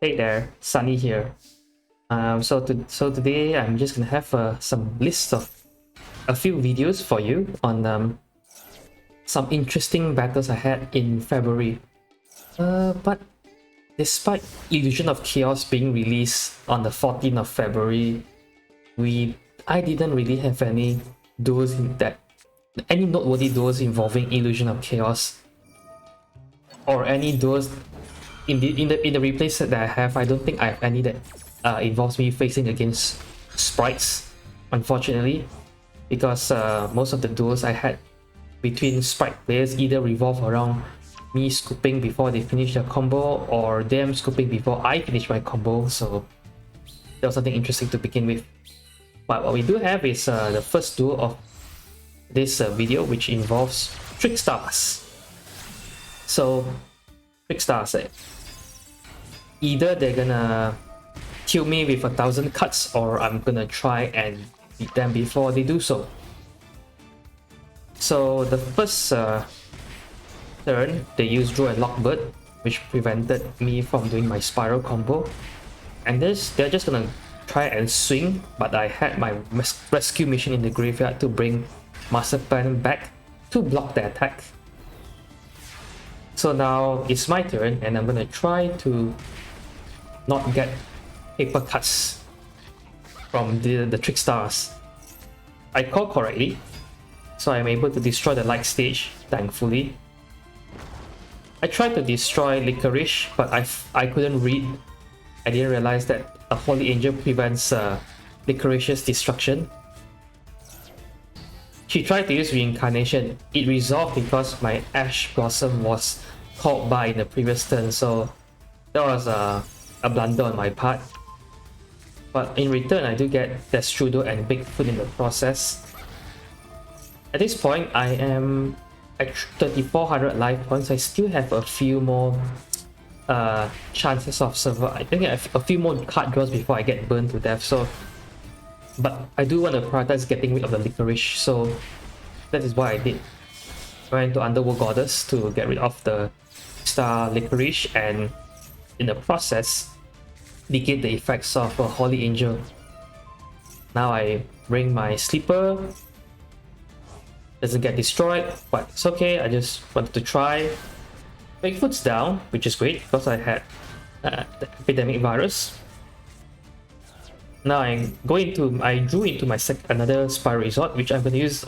Hey there, Sunny here. So today I'm just gonna have some lists of a few videos for you on some interesting battles I had in February. But despite Illusion of Chaos being released on the 14th of February, I didn't really have any noteworthy duels involving Illusion of Chaos, or any duels in the replay set that I have. I don't think I have any that involves me facing against Sprights, unfortunately, because most of the duels I had between Sprite players either revolve around me scooping before they finish their combo, or them scooping before I finish my combo, so that was something interesting to begin with. But what we do have is the first duel of this video, which involves Trickstars. So Trickstars, either they're gonna kill me with 1,000 cuts, or I'm gonna try and beat them before they do so. So the first turn, they used Draw and Lockbird, which prevented me from doing my Spiral combo. And they're just gonna try and swing, but I had my rescue mission in the graveyard to bring Master Plan back to block the attack. So now it's my turn, and I'm gonna try to not get paper cuts from the Trickstars. I called correctly, so I'm able to destroy the light stage, thankfully. I tried to destroy Licorice, but I couldn't read. I didn't realize that a Holy Angel prevents Licorice's destruction. She tried to use Reincarnation. It resolved because my Ash Blossom was called by in the previous turn, so that was a blunder on my part. But in return, I do get Destrudo and Bigfoot in the process. At this point, I am at 3,400 life points. I still have a few more chances of survival. I think I have a few more card draws before I get burned to death. So, but I do want to prioritize getting rid of the Licorice, so that is what I did. I went to Underworld Goddess to get rid of the Star Licorice, and in the process, negate the effects of a Holy Angel. Now I bring my Sleeper. Doesn't get destroyed, but it's okay. I just wanted to try. Bigfoot's down, which is great because I had the Epidemic Virus. Now I drew into my another Spiral Resort, which I'm going to use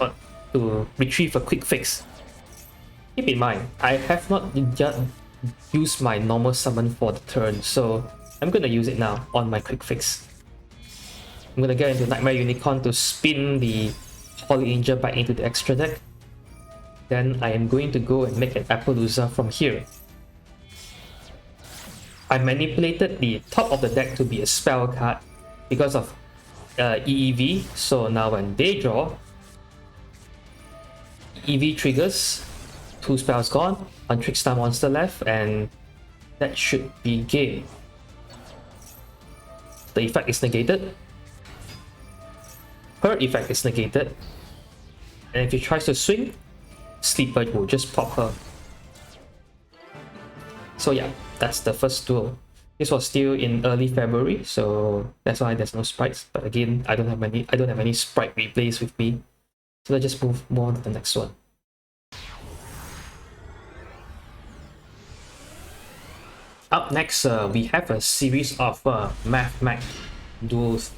to retrieve a quick fix. Keep in mind, I have not just used my normal summon for the turn, so I'm going to use it now on my quick fix. I'm going to get into Nightmare Unicorn to spin the Holy Angel back into the extra deck. Then I am going to go and make an Appaloosa from here. I manipulated the top of the deck to be a spell card because of EEV, so now when they draw, EEV triggers, 2 spells gone, 1 Trickstar monster left, and that should be game. The effect is negated. Her effect is negated. And if he tries to swing, Sleeper will just pop her. So yeah, that's the first duel. This was still in early February, so that's why there's no sprites. But again, I don't have any sprite replays with me. So let's just move on to the next one. Up next, we have a series of Mathmech duels.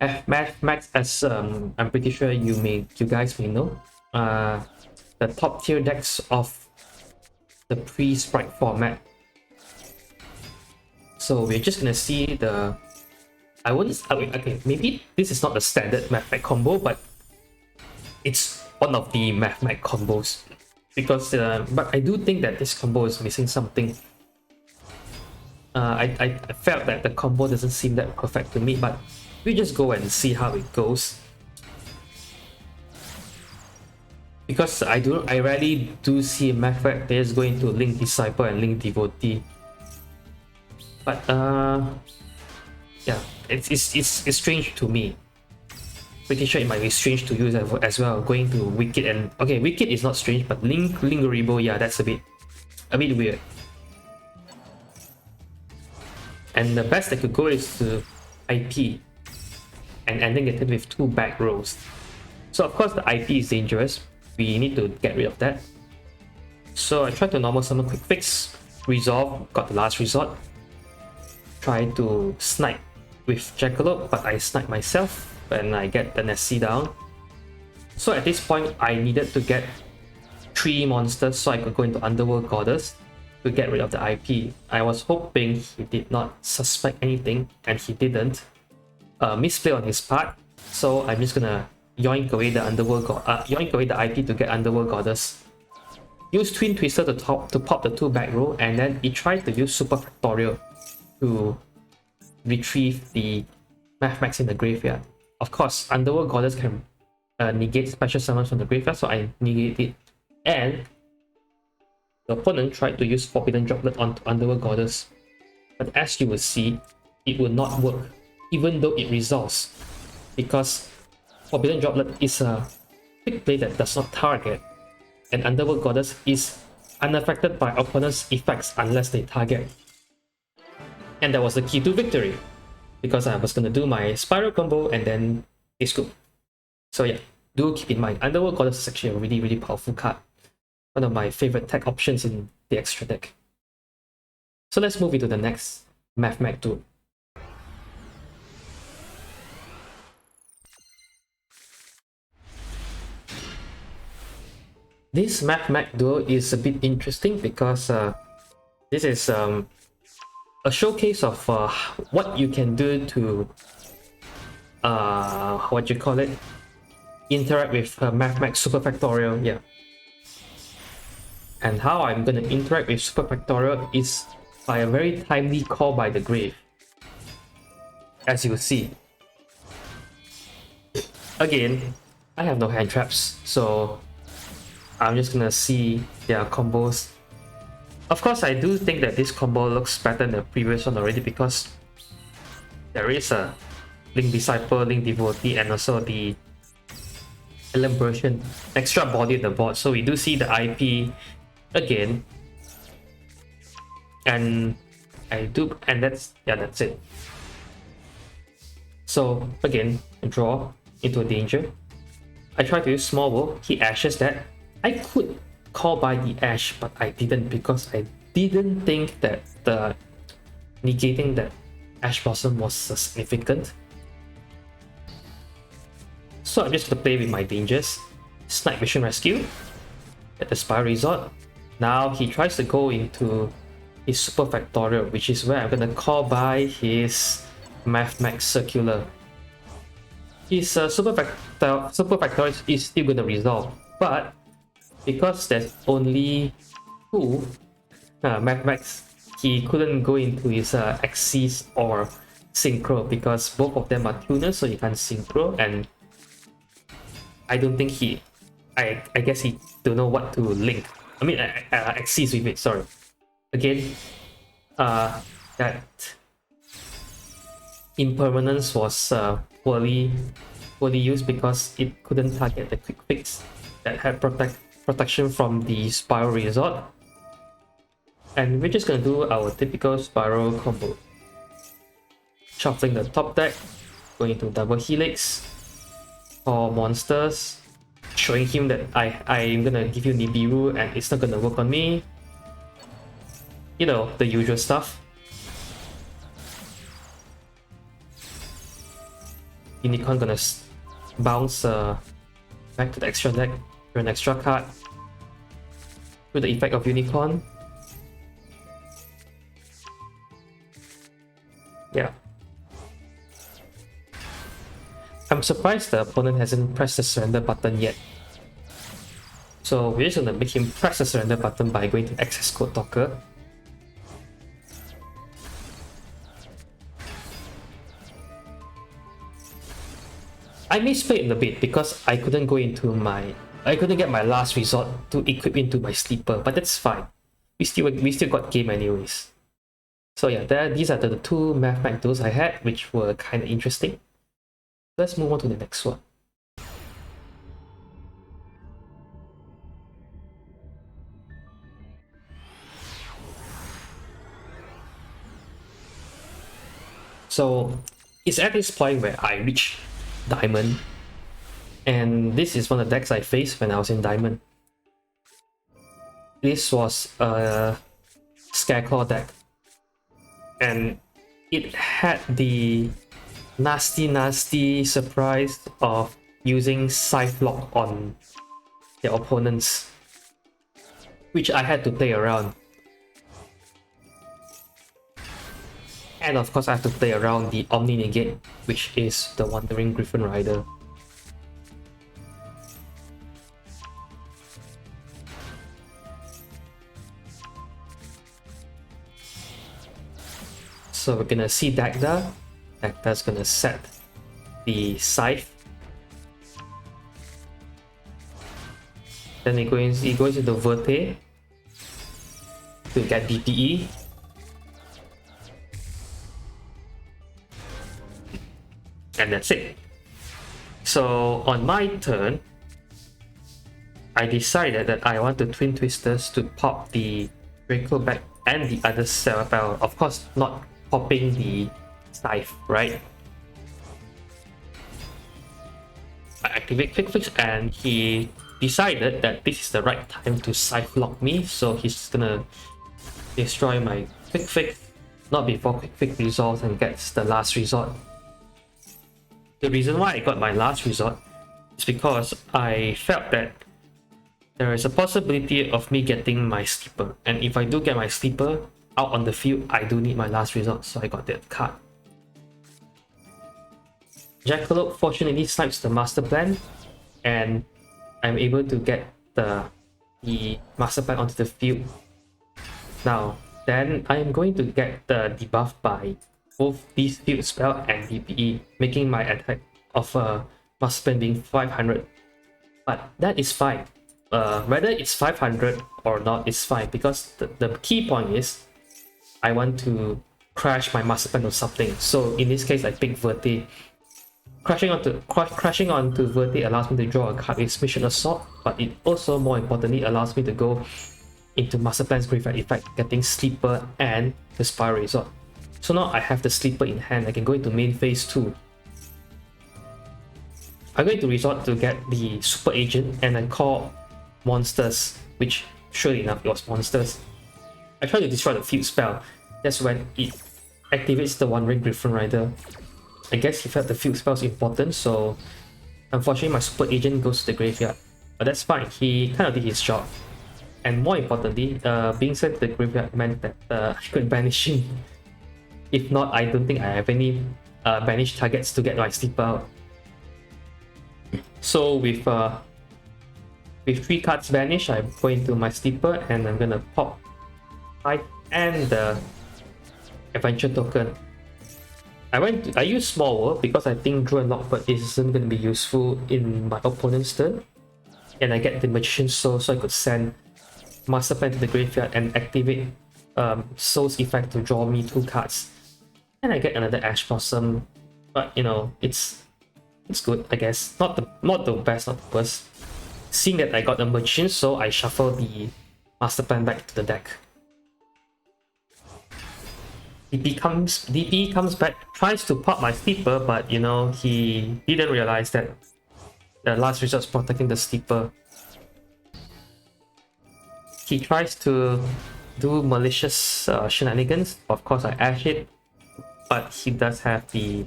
Mathmech, as I'm pretty sure you guys may know, the top tier decks of the pre-sprite format. So we're just gonna see the. Okay, maybe this is not the standard Mathmech combo, but it's one of the Mathmech combos. Because, but I do think that this combo is missing something. I felt that the combo doesn't seem that perfect to me, but we just go and see how it goes. Because I rarely do see Mathmech players going to Link Disciple and Link Devotee. But yeah, it's strange to me. Pretty sure it might be strange to you as well, going to Wicked and... Okay, Wicked is not strange, but Linguribo, yeah, that's a bit weird. And the best they could go is to IP and ending it with 2 back rows. So of course the IP is dangerous. We need to get rid of that. So I tried to normal summon quick fix, resolve, got the last resort. Try to snipe with Jackalope, but I snipe myself and I get the Nessie down. So at this point I needed to get 3 monsters so I could go into Underworld Goddess to get rid of the IP. I was hoping he did not suspect anything, and he didn't. Misplay on his part, so I'm just gonna yoink away the yoink away the IP to get Underworld Goddess. Use Twin Twister to pop the 2 back row, and then he tried to use Super Factorial to retrieve the Mathmech in the graveyard. Of course, Underworld Goddess can negate special summons from the graveyard, so I negate it. And the opponent tried to use Forbidden Droplet onto Underworld Goddess, but as you will see, it will not work, even though it resolves, because Forbidden Droplet is a quick play that does not target, and Underworld Goddess is unaffected by opponent's effects unless they target. And that was the key to victory, because I was going to do my Spiral combo and then they scoop. So yeah, do keep in mind, Underworld Goddess is actually a really powerful card. One of my favorite tech options in the extra deck. So let's move into the next Mathmech duel. This Mathmech duel is a bit interesting because this is a showcase of what you can do to interact with Mathmech Super Factorial. Yeah. And how I'm going to interact with Super Factorial is by a very timely call by the grave. As you will see. Again, I have no hand traps, so I'm just gonna see their combos. Of course, I do think that this combo looks better than the previous one already, because there is a Link Disciple, Link Devotee, and also the Elaboration extra body on the board. So we do see the IP again, and that's it. So again, draw into a danger. I try to use Small Woe, he ashes that. I could call by the Ash, but I didn't, because I didn't think that the negating that Ash Blossom was significant. So I'm just gonna play with my dangers. Snipe Mission Rescue at the Spiral Resort. Now he tries to go into his Super Factorial, which is where I'm gonna call by his Mathmech Circular. His Super Factorial is still gonna resolve, but because there's only 2 Mathmechs, he couldn't go into his Axis or Synchro, because both of them are tuners, so he can't Synchro, and I don't think I guess he don't know what to link. I mean, Axis with it, sorry. Again, that Impermanence was poorly used because it couldn't target the quick fix that had protection from the Spiral Resort. And we're just gonna do our typical Spiral combo. Shuffling the top deck, going into double Helix for monsters, showing him that I'm gonna give you Nibiru and it's not gonna work on me. You know, the usual stuff. Unicorn gonna bounce back to the extra deck for an extra card with the effect of Unicorn. Yeah. I'm surprised the opponent hasn't pressed the surrender button yet. So we're just gonna make him press the surrender button by going to access code Docker. I misplayed a bit because I couldn't get my last resort to equip into my sleeper, but that's fine. We still got game anyways. So yeah, these are the 2 Mathmech duels I had, which were kind of interesting. Let's move on to the next one. So it's at this point where I reach Diamond, and this is one of the decks I faced when I was in Diamond. This was a Scareclaw deck, and it had the nasty surprise of using Scythe lock on their opponents, which I had to play around. And of course I have to play around the Omni Negate, which is the Wandering Griffin Rider. So we're gonna see Dagda. Dagda's gonna set the Scythe. Then he goes into Verte to get DPE. And that's it. So on my turn, I decided that I want the Twin Twisters to pop the Draco back and the other spell. Of course, not popping the Scythe, right? I activate Quick Fix, and he decided that this is the right time to Scythe lock me, so he's gonna destroy my Quick Fix, not before Quick Fix resolves and gets the last resort. The reason why I got my last resort is because I felt that there is a possibility of me getting my Sleeper, and if I do get my Sleeper out on the field, I do need my last resort, so I got that card. Jackalope fortunately snipes the Master Plan, and I'm able to get the Master Plan onto the field. Now, then I am going to get the debuff by both these field spell and DPE, making my attack of Master Plan being 500. But that is fine. Whether it's 500 or not is fine, because the key point is I want to crash my Master Plan or something. So in this case, I pick Verte. Crashing onto Verte allows me to draw a card with Mission Assault, but it also, more importantly, allows me to go into Master Plan's Graveyard effect, getting Sleeper and the Spiral Resort. So now I have the Sleeper in hand, I can go into main phase 2. I'm going to resort to get the Super Agent, and I call monsters, which sure enough it was monsters. I try to destroy the field spell. That's when it activates the Wandering Griffin Rider. I guess he felt the field spell is important, so unfortunately my Super Agent goes to the graveyard. But that's fine, he kind of did his job. And more importantly, being sent to the graveyard meant that I could banish him. If not, I don't think I have any banished targets to get my Sleeper out. So with 3 cards banished, I go into my Sleeper, and I'm gonna pop Scythe and the Adventure Token. I use Small World because I think Drew and Lockbird isn't going to be useful in my opponent's turn, and I get the Magician's Soul, so I could send Master Plan to the graveyard and activate Soul's effect to draw me 2 cards, and I get another Ash Blossom. But you know, it's good, I guess. Not the best, not the worst. Seeing that I got the Magician's Soul, I shuffle the Master Plan back to the deck. DP comes back, tries to pop my Sleeper, but you know, he didn't realize that the last resort is protecting the Sleeper. He tries to do malicious shenanigans. Of course, I ash it, but he does have the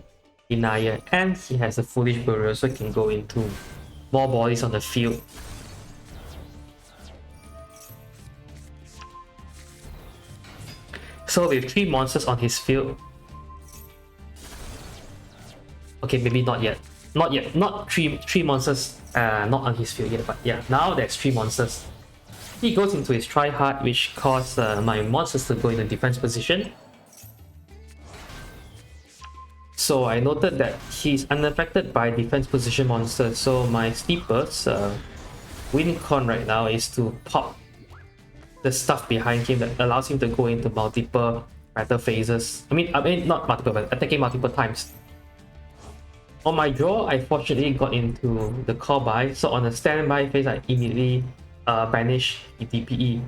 Denier, and he has a Foolish Burial, so he can go into more bodies on the field. So with 3 monsters on his field, okay, maybe not yet, not three monsters, not on his field yet, but yeah, now there's 3 monsters. He goes into his Try Hard, which causes my monsters to go in a defense position. So I noted that he's unaffected by defense position monsters, so my Sleeper's win con right now is to pop the stuff behind him that allows him to go into multiple battle phases. I mean not multiple, but attacking multiple times. On my draw, I fortunately got into the call by, so on the standby phase, I immediately banish the DPE.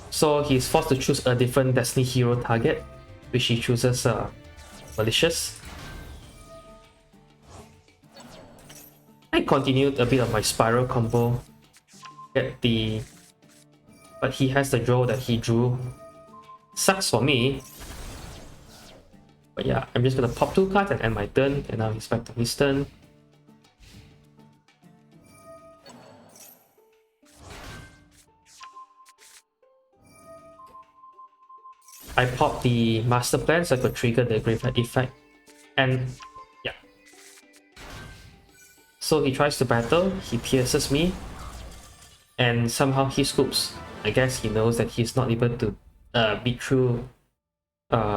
So he's forced to choose a different Destiny Hero target, which he chooses malicious. I continued a bit of my spiral combo, get the... but he has the draw that he drew. Sucks for me. But yeah, I'm just gonna pop 2 cards and end my turn, and now he's back to his turn. I popped the master plan so I could trigger the graveyard effect. And yeah. So he tries to battle, he pierces me, and somehow he scoops. I guess he knows that he's not able to beat through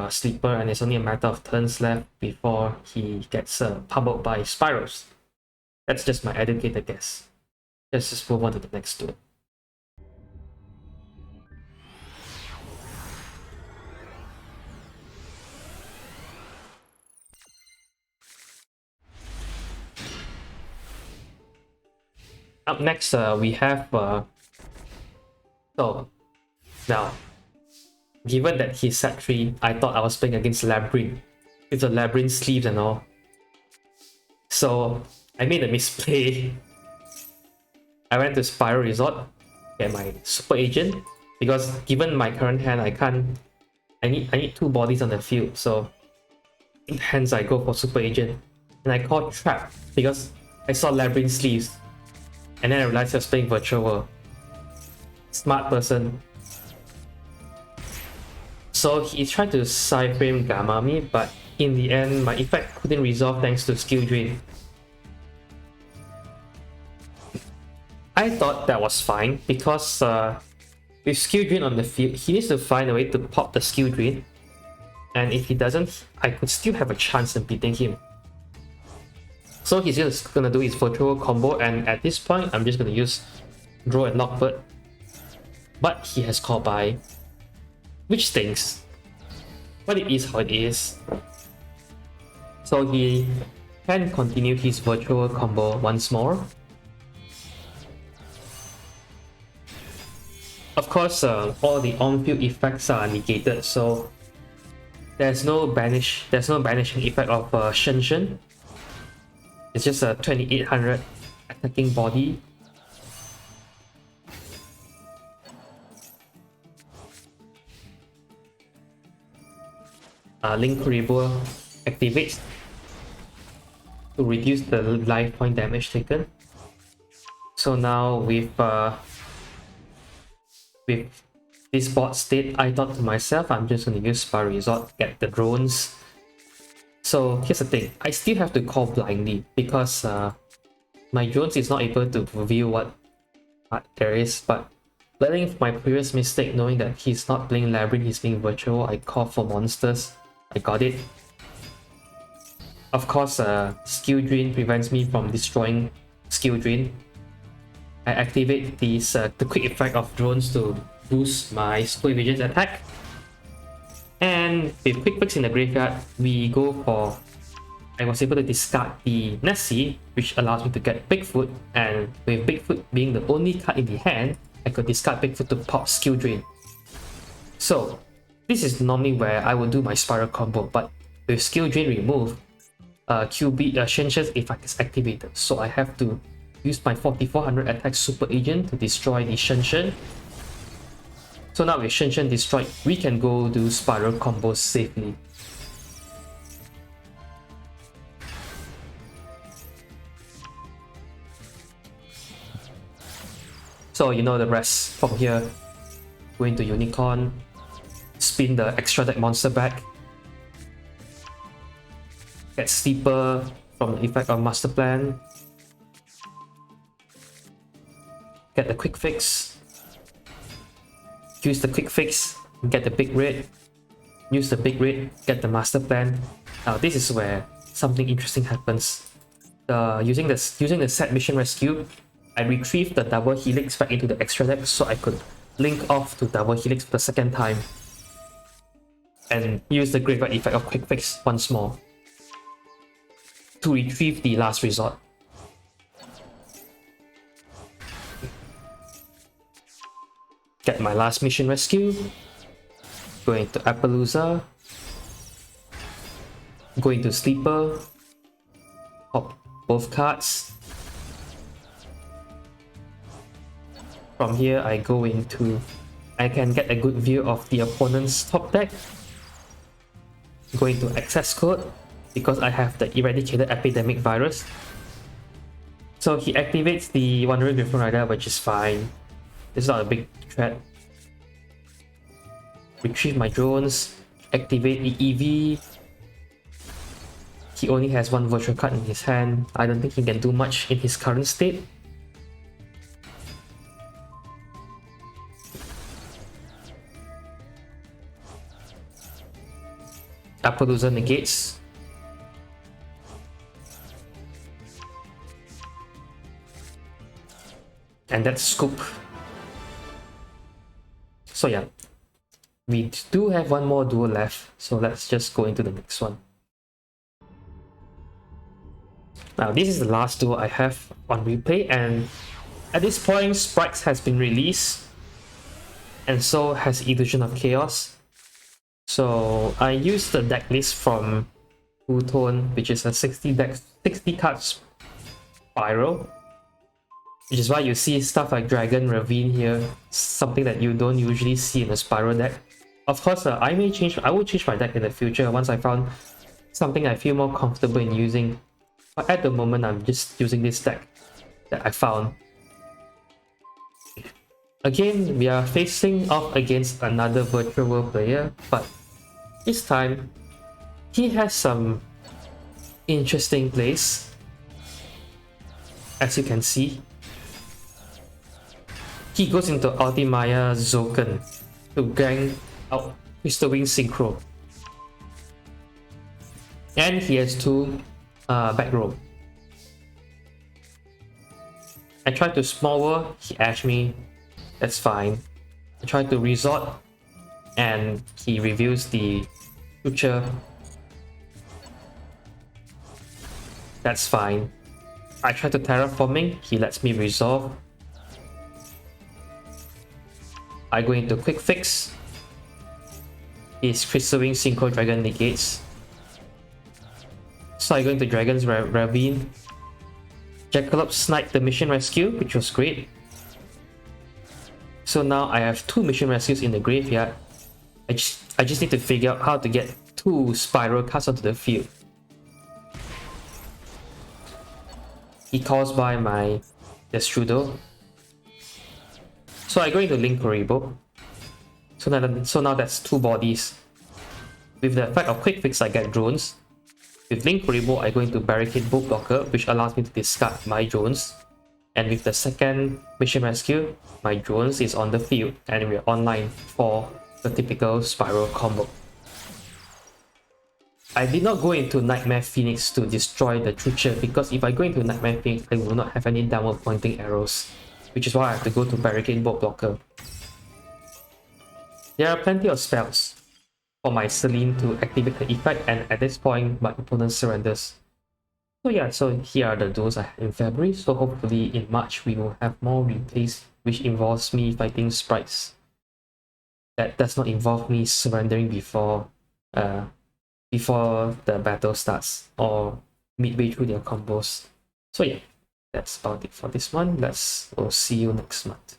Sleeper, and it's only a matter of turns left before he gets pummeled by Spyrals. That's just my educated guess. Let's just move on to the next duel. Up next, we have so now, given that he's set 3, I thought I was playing against Labrynth with the Labrynth sleeves and all. So I made a misplay. I went to Spiral Resort, get my Super Agent, because given my current hand, I need 2 bodies on the field, so hence I go for Super Agent. And I called Trap because I saw Labrynth sleeves. And then I realized I was playing Virtual World. Smart person. So he tried to Scythe Gamma me, but in the end, my effect couldn't resolve thanks to Skill Drain. I thought that was fine because with Skill Drain on the field, he needs to find a way to pop the Skill Drain. And if he doesn't, I could still have a chance in beating him. So he's just gonna do his virtual combo, and at this point, I'm just gonna use Draw and Lockbird. But he has called by, which stinks. But it is how it is. So he can continue his virtual combo once more. Of course, all the on-field effects are negated, so there's no banishing effect of Shen Shen. It's just a 2800 attacking body. Link Rebel activates to reduce the life point damage taken. So now with this board state, I thought to myself, I'm just going to use Spiral Resort, get the drones. So here's the thing, I still have to call blindly because my drones is not able to reveal what there is, but learning from my previous mistake, knowing that he's not playing Labrynth, he's playing Virtual, I call for monsters. I got it. Of course, Skill Drain prevents me from destroying Skill Drain. I activate these the quick effect of drones to boost my Squid Vision's attack. And with Quick Fix in the graveyard, we go for... I was able to discard the Nessie, which allows me to get Bigfoot, and with Bigfoot being the only card in the hand, I could discard Bigfoot to pop Skill Drain. So, this is normally where I would do my Spiral combo, but with Skill Drain removed, Shen Shen's effect is activated, so I have to use my 4400 attack Super Agent to destroy the Shen Shen. So now with Shen Shen destroyed, we can go do Spiral combos safely. So you know the rest from here. Go into Unicorn, spin the extra deck monster back, get Sleeper from the effect of Master Plan, get the Quick Fix, use the Quick Fix, get the Big Red, use the Big Red, get the Master Plan. Now this is where something interesting happens. Using the set Mission Rescue, I retrieved the Double Helix back into the extra deck so I could link off to Double Helix for the second time and use the Graveyard effect of Quick Fix once more to retrieve the Last Resort. Get my last Mission Rescue, go into Appaloosa, Go into sleeper, pop both cards. From here, I go into... I can get a good view of the opponent's top deck. Go into access code because I have the eradicated epidemic virus. So he activates the Wandering Griffin Rider, which is fine. It's not a big threat. Retrieve my drones, activate EEV. He only has one virtual card in his hand. I don't think he can do much in his current state. Appaloosa negates. And that's scoop. So yeah, we do have one more duel left, so let's just go into the next one. Now this is the last duel I have on replay, and at this point Sprights has been released, and so has Illusion of Chaos. So I used the deck list from Two Tone, which is a 60 card spiral, which is why you see stuff like Dragon Ravine here, something that you don't usually see in a spiral deck. Of course, I will change my deck in the future once I found something I feel more comfortable in using. But at the moment, I'm just using this deck that I found. Again, we are facing off against another virtual world player, but this time, he has some interesting plays, as you can see. He goes into Ultimaya Zoken to gang out Crystal Wing Synchro. And he has two back row. I tried to small world, he ashed me, that's fine. I tried to resort, and he reveals the future. That's fine. I tried to terraforming, he lets me resolve. I go into quick fix. His Crystal Wing Synchro Dragon negates. So I go into Dragon's Ravine. Jackalope sniped the mission rescue, which was great. So now I have two mission rescues in the graveyard. I just need to figure out how to get two spiral cards onto the field. He calls by my Destrudo. So I go into Link Kuriboh. So now that's two bodies. With the effect of quick fix, I get drones. With Link Kuriboh, I go into Barricade Bolt Blocker, which allows me to discard my drones. And with the second mission rescue, my drones is on the field, and we're online for the typical spiral combo. I did not go into Nightmare Phoenix to destroy the Trucher, because if I go into Nightmare Phoenix, I will not have any downward pointing arrows, which is why I have to go to Barricade Bolt Blocker. There are plenty of spells for my Celine to activate the effect, and at this point my opponent surrenders. So yeah, so here are the duels I had in February, so hopefully in March we will have more replays which involves me fighting Sprights. That does not involve me surrendering before the battle starts or midway through their combos. So yeah, that's about it for this one. We'll see you next month.